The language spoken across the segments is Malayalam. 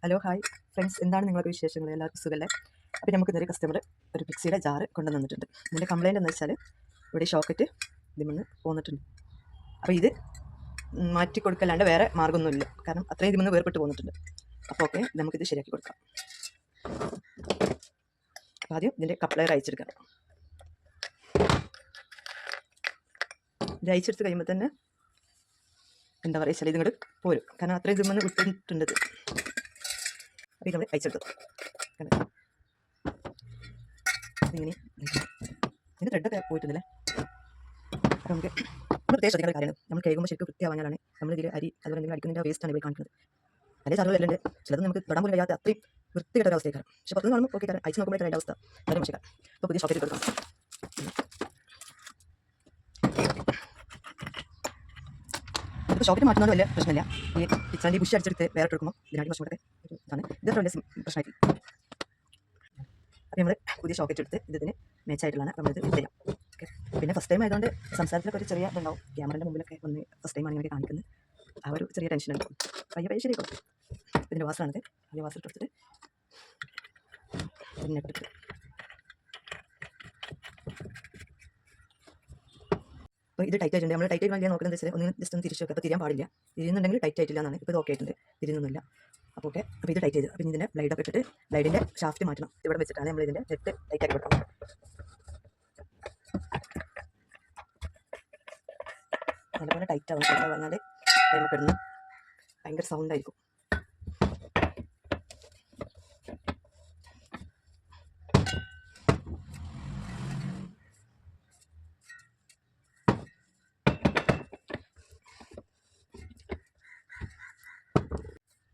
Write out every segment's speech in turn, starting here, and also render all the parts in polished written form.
ഹലോ ഹായ് ഫ്രണ്ട്സ്, എന്താണ് നിങ്ങളുടെ വിശേഷങ്ങൾ? എല്ലാവർക്കും സുഖമല്ലേ? അപ്പോൾ നമുക്ക് ഇന്നൊരു കസ്റ്റമർ ഒരു മിക്സിയുടെ ജാറ് കൊണ്ടുവന്നിട്ടുണ്ട്. ഇതിൻ്റെ കംപ്ലയിൻ്റ് എന്ന് വെച്ചാൽ ഇവിടെ ഷോക്കറ്റ് ഇതിൽ പോന്നിട്ടുണ്ട്. അപ്പോൾ ഇത് മാറ്റി കൊടുക്കല്ലാണ്ട് വേറെ മാർഗ്ഗമൊന്നുമില്ല, കാരണം അത്രയും ഇതിൽ വേർപെട്ട് പോന്നിട്ടുണ്ട്. അപ്പോൾ ഓക്കെ, നമുക്കിത് ശരിയാക്കി കൊടുക്കാം. അപ്പോൾ ആദ്യം ഇതിൻ്റെ കപ്ലയർ അയച്ചെടുക്കാം. ഇത് അയച്ചെടുത്ത് കഴിയുമ്പോൾ തന്നെ എന്താ പറയുക വെച്ചാൽ ഇതിങ്ങോട്ട് പോരും, കാരണം അത്രയും ഇതിൽ വിട്ടിട്ടുണ്ട്. അപ്പോൾ ഇത് നമ്മൾ അയച്ചെടുത്തു. ഇങ്ങനെ ഇതിൻ്റെ ത്രെഡൊക്കെ പോയിട്ടുണ്ടല്ലേ. അപ്പോൾ നമുക്ക് പ്രത്യേകം ശ്രദ്ധിക്കേണ്ട കാര്യമാണ്, നമ്മൾ കേൾക്കുമ്പോൾ ശരിക്കും വൃത്തിയാവാനാണ് നമ്മളിതിൽ അരി അതുപോലെ എന്തെങ്കിലും അടിക്കുന്നതിൻ്റെ വേസ്റ്റാണ് ഇവിടെ കാണിക്കുന്നത്. പല ചാറുകളെല്ലാം ഉണ്ട്, ചിലത് നമുക്ക് തൊടാൻ പോലും കഴിയാത്ത അത്രയും വൃത്തികെട്ട അവസ്ഥയ്ക്കാണ്. പക്ഷേ പുറത്തുനിന്ന് കാണുമ്പോൾ ഓക്കെ കാരണം അയച്ചു നോക്കുമ്പോഴത്തെ അതിൻ്റെ അവസ്ഥ വളരെ മോശം. അപ്പോൾ പുതിയ ഷോക്കറ്റ് കൊടുക്കാം. ഇപ്പോൾ ഷോക്കറ്റ് മാറ്റുന്നത് വലിയ പ്രശ്നമില്ല. ഈ പിച്ചാൻ്റെ ബുഷ് അടിച്ചെടുത്ത് വേറെ എടുക്കുമ്പോൾ ഇതിനായിട്ട് കുറച്ചും കൂടെ ഇതാണ് ഇതൊക്കെ വലിയ പ്രശ്നമായിട്ട്. അപ്പോൾ നമ്മൾ പുതിയ ഷോക്കറ്റ് എടുത്ത് ഇതിന് മാച്ചായിട്ടുള്ളതാണ് നമ്മളിത് ചെയ്യാം. ഓക്കെ, പിന്നെ ഫസ്റ്റ് ടൈം ആയതുകൊണ്ട് സംസാരത്തിലൊക്കെ ഒരു ചെറിയ ഇതുണ്ടാവും. ക്യാമറയുടെ മുമ്പിലൊക്കെ ഒന്ന് ഫസ്റ്റ് ടൈമാണ് ഇങ്ങനെ കാണിക്കുന്നത്, ആ ഒരു ചെറിയ ടെൻഷൻ ഉണ്ടാവും. പയ്യെ ശരിയാക്കും. ഇതിൻ്റെ വാസറാണിത്. ആദ്യം വാസർ എടുത്തിട്ട് പിന്നെ എടുത്തിട്ട് അപ്പോൾ ഇത് ടൈറ്റ് ആയിട്ടുണ്ട്. നമ്മൾ ടൈറ്റ് ആയിട്ട് വലിയ നോക്കുന്നത് വെച്ചാൽ ഒന്ന് ജസ്റ്റ് ഒന്ന് തിരിച്ചു വെക്കുക. അപ്പോൾ തിരിയാൻ പാടില്ല. തിരിയുന്നുണ്ടെങ്കിൽ ടൈറ്റ് ആയിട്ടില്ല എന്നാണ്. ഇപ്പോൾ ഇത് ഓക്കെ ആയിട്ടുണ്ട്, തിരിയുന്നൊന്നുമില്ല. അപ്പോൾ ഓക്കെ, അപ്പോൾ ഇത് ടൈറ്റ് ചെയ്ത് അപ്പോൾ ഇതിൻ്റെ ബ്ലൈഡൊക്കെ ഇട്ടിട്ട് ബ്ലൈഡിൻ്റെ ഷാഫ്റ്റ് മാറ്റണം. ഇവിടെ വെച്ചിട്ടാണ് നമ്മൾ ഇതിൻ്റെ നെറ്റ് ടൈറ്റ് ആക്കി കൊടുക്കാം. നല്ലപോലെ ടൈറ്റ് ആവും. ടൈറ്റ് പറഞ്ഞാൽ നമുക്ക് ഇടുന്ന ഭയങ്കര സൗണ്ടായിരിക്കും.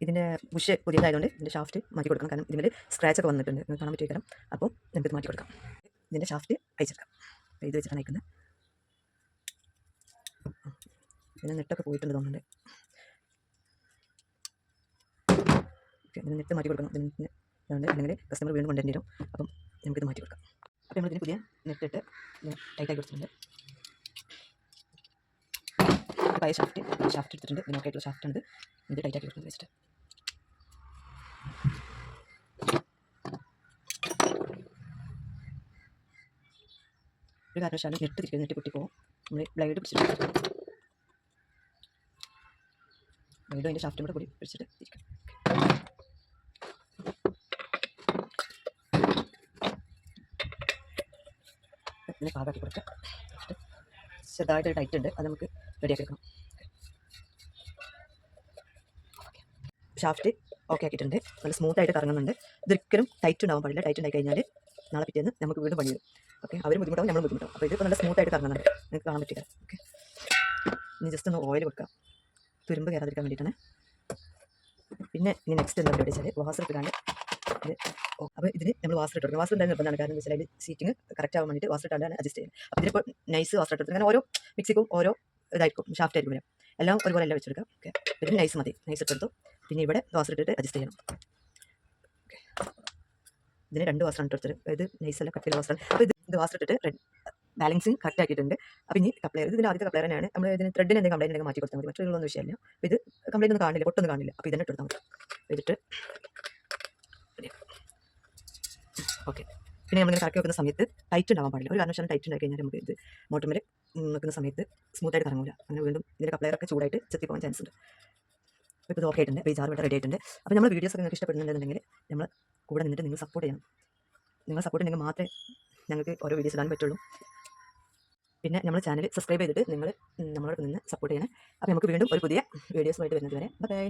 ഇതിൻ്റെ ബുഷ് പുതിയതായതുകൊണ്ട് ഇതിൻ്റെ ഷാഫ്റ്റ് മാറ്റി കൊടുക്കണം, കാരണം ഇതിൽ സ്ക്രാച്ചൊക്കെ വന്നിട്ടുണ്ട്, കാണാൻ പറ്റും. അപ്പോൾ നമുക്കിത് മാറ്റി കൊടുക്കാം. ഇതിൻ്റെ ഷാഫ്റ്റ് അയച്ചെടുക്കാം. ഇത് വെച്ചിട്ടാണ് അയക്കുന്നത്. പിന്നെ നെറ്റൊക്കെ പോയിട്ടുണ്ട് തോന്നുന്നുണ്ട്. ഓക്കെ, ഇതിന് നെറ്റ് മാറ്റി കൊടുക്കണം. ഇതിന് അതുകൊണ്ട് അല്ലെങ്കിൽ കസ്റ്റമർ വീണ്ടും കൊണ്ടുവരേണ്ടി വരും. അപ്പം നമുക്കിത് മാറ്റി കൊടുക്കാം. അപ്പോൾ നമ്മളിതിന് പുതിയ നെറ്റ് ഇട്ട് ടൈറ്റാക്കി കൊടുത്തിട്ടുണ്ട്. പഴയ ഷാഫ്റ്റ് എടുത്തിട്ടുണ്ട്. ഇതിനൊക്കെയായിട്ടുള്ള ഷാഫ്റ്റാണിത്. ഇത് ടൈറ്റാക്കി കൊടുക്കുന്നത് വെച്ചിട്ട് ഒരു കാരണവശാലും നെറ്റ് പൊട്ടിപ്പോകും. നമ്മൾ ബ്ലൈഡ് പിടിച്ചിട്ട് ബ്ലൈഡും അതിൻ്റെ ഷാഫ്റ്റും കൂടെ കൂടി പിടിച്ചിട്ട് തിരിക്കാം. ഇതിനെ പാകാക്കി കൊടുക്കാം. ചെറുതായിട്ടൊരു ടൈറ്റ് ഉണ്ട്, അത് നമുക്ക് റെഡിയാക്കി വെക്കണം. ഷാഫ്റ്റ് ഓക്കെ ആക്കിയിട്ടുണ്ട്. നല്ല സ്മൂത്തായിട്ട് കറങ്ങുന്നുണ്ട്. ഇതൊരിക്കലും ടൈറ്റ് ഉണ്ടാവാൻ പാടില്ല. ടൈറ്റ് ഉണ്ടായി കഴിഞ്ഞാൽ നാളെ പിറ്റേന്ന് നമുക്ക് വീണ്ടും പണി വരും. ഓക്കെ, അവർ ബുദ്ധിമുട്ടാവും, നമ്മൾ ബുദ്ധിമുട്ടാവും. അപ്പോൾ ഇതിപ്പോൾ നല്ല സ്മൂത്തായിട്ട് കറങ്ങുന്നുണ്ട്, നിങ്ങൾക്ക് കാണാൻ പറ്റില്ല. ഓക്കെ, ഇനി ജസ്റ്റ് ഒന്ന് ഓയിൽ കൊടുക്കാം, തുരുമ്പ് കയറാതിരിക്കാൻ വേണ്ടിയിട്ടാണ്. പിന്നെ ഇനി നെക്സ്റ്റ് എന്താ പരിപാടി വെച്ചാൽ വാസർ ഇട്ടാണ്ട് ഇത്. അപ്പോൾ ഇതിന് നമ്മൾ വാസർ ഇട്ട് കൊടുക്കണം. വാസർ ഉണ്ടാകുന്ന നിർബന്ധമാണ്, കാരണം വെച്ചാൽ അതിൽ സീറ്റിംഗ് കറക്റ്റ് ആവാൻ വേണ്ടിയിട്ട് വാസർ ഇട്ടാണ് അഡ്ജസ്റ്റ് ചെയ്യുന്നത്. അപ്പോൾ ഇതിലിപ്പോൾ നൈസ് വാസർ ഇട്ട് അങ്ങനെ ഓരോ മിക്സിക്കും ഓരോ ഇതായിരിക്കും, ഷാഫ്റ്റ് ആയിരിക്കും വരാം. എല്ലാം ഒരുപോലെ എല്ലാം വെച്ചെടുക്കാം. ഓക്കെ, ഇതിന് നൈസ് മതി, നൈസ് ഇട്ടെടുത്തു. പിന്നെ ഇവിടെ വാസർ ഇട്ടിട്ട് അഡ്ജസ്റ്റ് ചെയ്യണം. ഓക്കെ, ഇതിന് 2 വാസറാണ് ഇട്ടെടുത്തത്. ഇത് നൈസല്ല, കട്ടിയുള്ള വാസറാണ്. അപ്പോൾ ഇത് വാസർ ഇട്ടിട്ട് ബാലൻസിങ് കറക്റ്റ് ആക്കിയിട്ടുണ്ട്. അപ്പോൾ ഇനി കപ്ലയർ, ഇതിൻ്റെ ആദ്യത്തെ കപ്ലയർ തന്നെയാണ്. നമ്മൾ ഇതിന് ത്രെഡിന് എന്തെങ്കിലും കംപ്ലൈൻറ്റ് ഉണ്ടെങ്കിൽ മാറ്റി കൊടുത്താൽ മതി, മറ്റുള്ളതൊന്നും വിഷയമില്ല. അപ്പോൾ ഇത് കംപ്ലൈൻറ്റ് ഒന്നും കാണില്ല, പൊട്ടൊന്നും കാണില്ല. അപ്പോൾ ഇതിനെ ഇട്ടെടുത്താൽ മതി. ഇതിട്ട് ഓക്കെ, പിന്നെ നമ്മളിങ്ങനെ കറക്കി വെക്കുന്ന സമയത്ത് ടൈറ്റ് ഉണ്ടാവാൻ പാടില്ല. ഒരു കാരണവശാലും ടൈറ്റ് ഉണ്ടായി കഴിഞ്ഞാൽ നമുക്ക് ഇത് മോട്ടോമിൽ വെക്കുന്ന സമയത്ത് സ്മൂത്തായിട്ട് കറങ്ങില്ല. അങ്ങനെ വീണ്ടും ഇതിൻ്റെ കപ്ലയറൊക്കെ ചൂടായിട്ട് ചെത്തി പോകാൻ ചാൻസ് ഉണ്ട്. ഇപ്പോൾ ഇത് ഓക്കെ ആയിട്ടുണ്ട്. അപ്പോൾ ഈ ജാർ ഇവിടെ റെഡി ആയിട്ടുണ്ട്. അപ്പോൾ നമ്മൾ വീഡിയോസൊക്കെ നിങ്ങൾക്ക് ഇഷ്ടപ്പെടുന്നുണ്ടെന്നുണ്ടെങ്കിൽ നമ്മൾ കൂടെ നിന്നിട്ട് നിങ്ങൾ സപ്പോർട്ട് ചെയ്യണം. നിങ്ങൾ സപ്പോർട്ട് ഉണ്ടെങ്കിൽ മാത്രമേ ഞങ്ങൾക്ക് ഓരോ വീഡിയോസ് ഇടാൻ പറ്റുള്ളൂ. പിന്നെ നമ്മൾ ചാനൽ സബ്സ്ക്രൈബ് ചെയ്തിട്ട് നിങ്ങൾ നമ്മളോട് നിന്ന് സപ്പോർട്ട് ചെയ്യണം. അപ്പോൾ നമുക്ക് വീണ്ടും ഒരു പുതിയ വീഡിയോസുമായിട്ട് വരുന്നത് വരെ ബൈ.